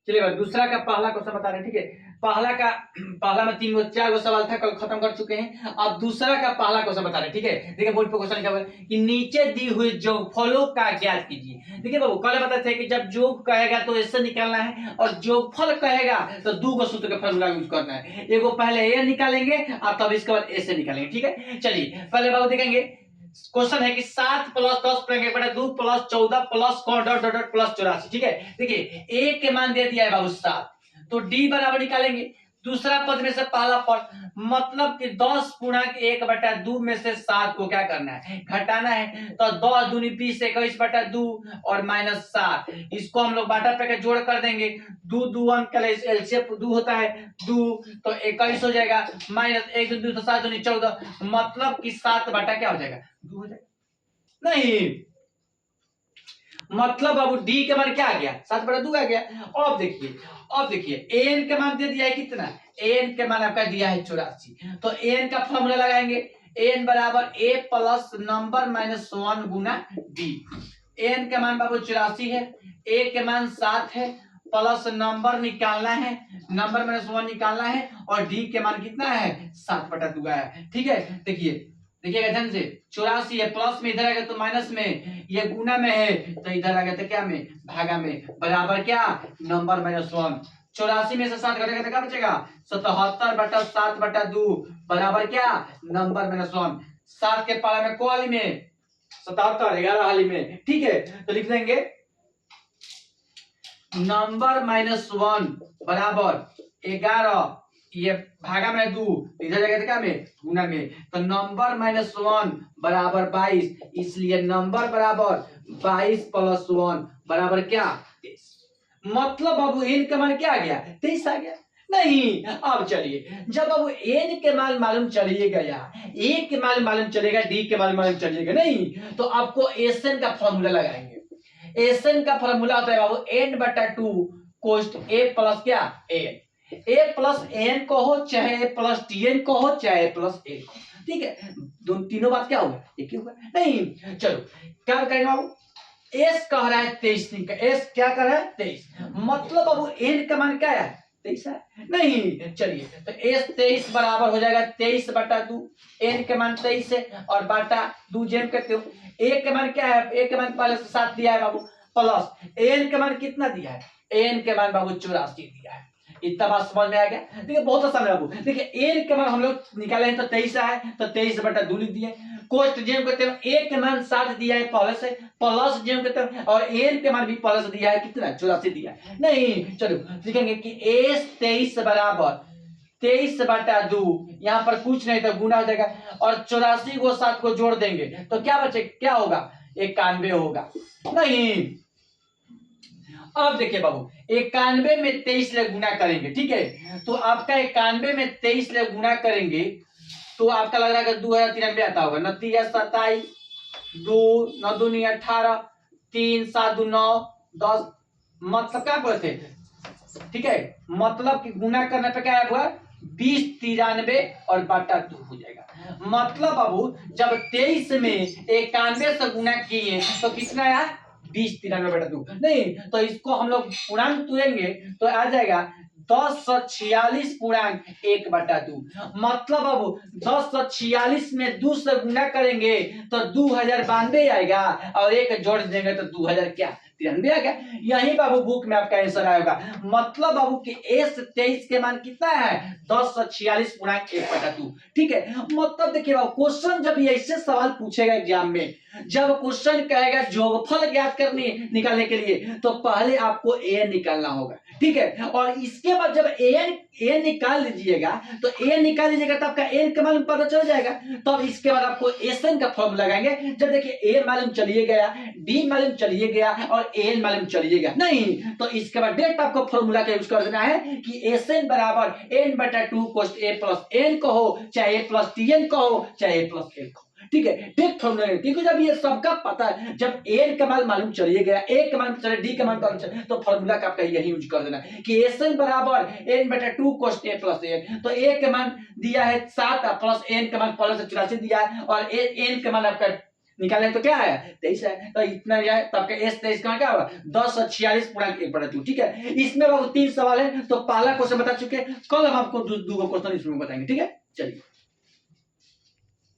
चलिए भाई दूसरा का पहला क्वेश्चन बता रहे हैं, ठीक है। पहला में 4 सवाल था, कल खत्म कर चुके हैं। अब दूसरा का पहला क्वेश्चन बता रहे हैं, ठीक है। देखिए बोर्ड पे क्वेश्चन क्या है कि नीचे दी हुई जोगफलों का ज्ञात कीजिए। देखिए बाबू कल बताते थे कि जब जोग कहेगा तो ऐसे निकालना है, और जोगफल कहेगा तो दो को सूत्र का फॉर्मूला यूज करना है। एगो पहले ए निकालेंगे और तब इसके बाद ए से निकालेंगे, ठीक है। चलिए पहले बाबू देखेंगे, क्वेश्चन है कि 7 + 10 + 2 + 14 plus dot dot dot plus 84, ठीक है। देखिए ए के मान दे दिया है बाबू 7, तो डी बराबर निकालेंगे दूसरा पद में से पहला पद, मतलब कि 10 × 1/2 में से 7 को क्या करना है, घटाना है। तो 10 दूनी 20 21/2 और -7, इसको हम लोग बाटा पे जोड़ कर देंगे। 2 2 अंक एलसीएम 2 होता है 2, तो 21 हो जाएगा, -1 2 तो 7 दूनी 14, मतलब कि 7 बटा क्या हो जाएगा 2 हो जाएगा। नहीं, मतलब अब डी के मान क्या आ गया 7/2 आ गया। अब देखिए एन के मान दे दिया है कितना, एन के मान आपका दिया है 84, तो एन का फॉर्मूला लगाएंगे, एन बराबर ए प्लस नंबर -1 गुना डी। एन के मान बाबू 84 है, ए के मान 7 है, प्लस नंबर निकालना है, नंबर -1 निकालना है, और डी के मान कितना है 7/2 है, ठीक है। देखिएगा ध्यान से, 84 है, प्लस में इधर आ गया तो माइनस में, ये गुना में है तो इधर आ गया तो क्या में भागा में, बराबर क्या नंबर -1। 84 में से 7 घटेगा तो क्या बचेगा 77/7/2 बराबर क्या नंबर -1। 7 के पारा में को वाली में 77, 11 वाली में, ठीक है। तो लिख देंगे नंबर -1 बराबर 11, ये भागा में 2, इधर जगह क्या में गुना में, तो नंबर -1 बराबर 22, इसलिए नंबर बराबर 22 + 1 बराबर क्या 23। मतलब अब एन का मान क्या आ गया 23 आ गया। नहीं, अब चलिए जब अब एन के मान मालूम चलिए गया, ए के मान मालूम चलेगा, डी के मान मालूम चलिएगा, नहीं तो आपको एसएन का फॉर्मूला लगाएंगे। एसएन का फॉर्मूला होता है बाबू n/2 कोष्ट a प्लस क्या एन, a प्लस एन कहो चाहे a प्लस टीएन कहो चाहे a प्लस एन कहो, ठीक है। दोनों तीनों बात क्या होगा एक ही होगा। नहीं चलो क्या करेंगे बाबू, एस कह रहा है 23, एस क्या कर रहा है 23, मतलब बाबू एन का मान क्या है 23 है। नहीं चलिए तो एस 23 बराबर हो जाएगा 23/2, एन के मान 23 है और बाटा 2 जेम करते हो। ए के मान क्या है, ए के मान पहले से 7 दिया है बाबू, प्लस एन के मान कितना दिया है, एन के मान बाबू 84 दिया है। इतना बात समझ में आ गया। देखिए बहुत आसान है बाबू, देखिए एन के मान हम लोग निकाले हैं तो 23 है, तो 23/2 लिख दिए। कोष्ट जेम करते हैं, ए के मान 7 दिया है पहले से, प्लस जेम करते हैं, और एन के मान भी पहले से दिया है कितना 84 दिया है। नहीं चलो लिखेंगे कि एस 23 बराबर 23/2, यहाँ पर कुछ नहीं तो गुना हो जाएगा, और 84 को 7 को जोड़ देंगे तो क्या बचे, क्या होगा 91 होगा। नहीं अब देखिए बाबू 91 में 23 ले गुना करेंगे, ठीक है। तो आपका 91 में 23 ले गुना करेंगे तो आपका लग रहा है 2093 आता होगा, 29 27 2 9 दूनी 18 3 7 2 9 10, मतलब क्या बोले थे, ठीक है। मतलब कि गुना करने पे क्या हुआ 20 93 और बाटा 2 हो जाएगा। मतलब बाबू जब 23 में 91 से गुना किए तो कितना आया 20 93/2, नहीं तो इसको हम लोग पूर्णांक तुरेंगे तो आ जाएगा 1046 पूर्णांक 1/2, मतलब अब 1046 में 2 से गुना करेंगे तो 2092 आएगा, और एक जोड़ देंगे तो 2000 क्या 93 आ गया। यही बाबू बुक में आपका आंसर आएगा। मतलब बाबू कि एस 23 के मान कितना है 1046 पूर्णांक 1/2, ठीक है। मतलब देखिए बाबू क्वेश्चन जब ऐसे सवाल पूछेगा एग्जाम में, जब क्वेश्चन कहेगा जोगफल ज्ञात करने निकालने के लिए तो पहले आपको एन निकालना होगा, ठीक है। और इसके बाद जब एन निकाल लीजिएगा तो एन निकाल लीजिएगा तो आपका एन का मालूम पता चल जाएगा। तब इसके बाद आपको एसएन का फॉर्मूला लगाएंगे। जब देखिए ए मालूम चलिए गया, डी मालूम चलिए गया और एन मालूम चलिए गया, नहीं तो इसके बाद डायरेक्ट आपको फॉर्मूला का यूज कर देना है कि एसएन बराबर n/2 कोष्ट a प्लस एन कहो चाहे a प्लस टीएन कहो चाहे a प्लस एन कहो, ठीक है। ठीक फॉर्मूला, क्योंकि जब ये सबका पता है, जब एन का मान मालूम चलिए गया, ए का मान चले, डी का मान मालूम चले, तो फॉर्मूला का आपका यही यूज कर देना कि एसएन बराबर n/2 कोष्ट a प्लस एन। तो ए का मान दिया है 7 प्लस एन का मान प्लस 84 दिया है, और एन का मान आपका निकाले तो क्या है 23 है, तो इतना जाए तो आपका एस 23 का क्या होगा 10 और 46/1/2। ठीक है, इसमें बाबू 3 सवाल है, तो पहला क्वेश्चन बता चुके, कल हम आपको दो क्वेश्चन इसमें बताएंगे। ठीक है, चलिए।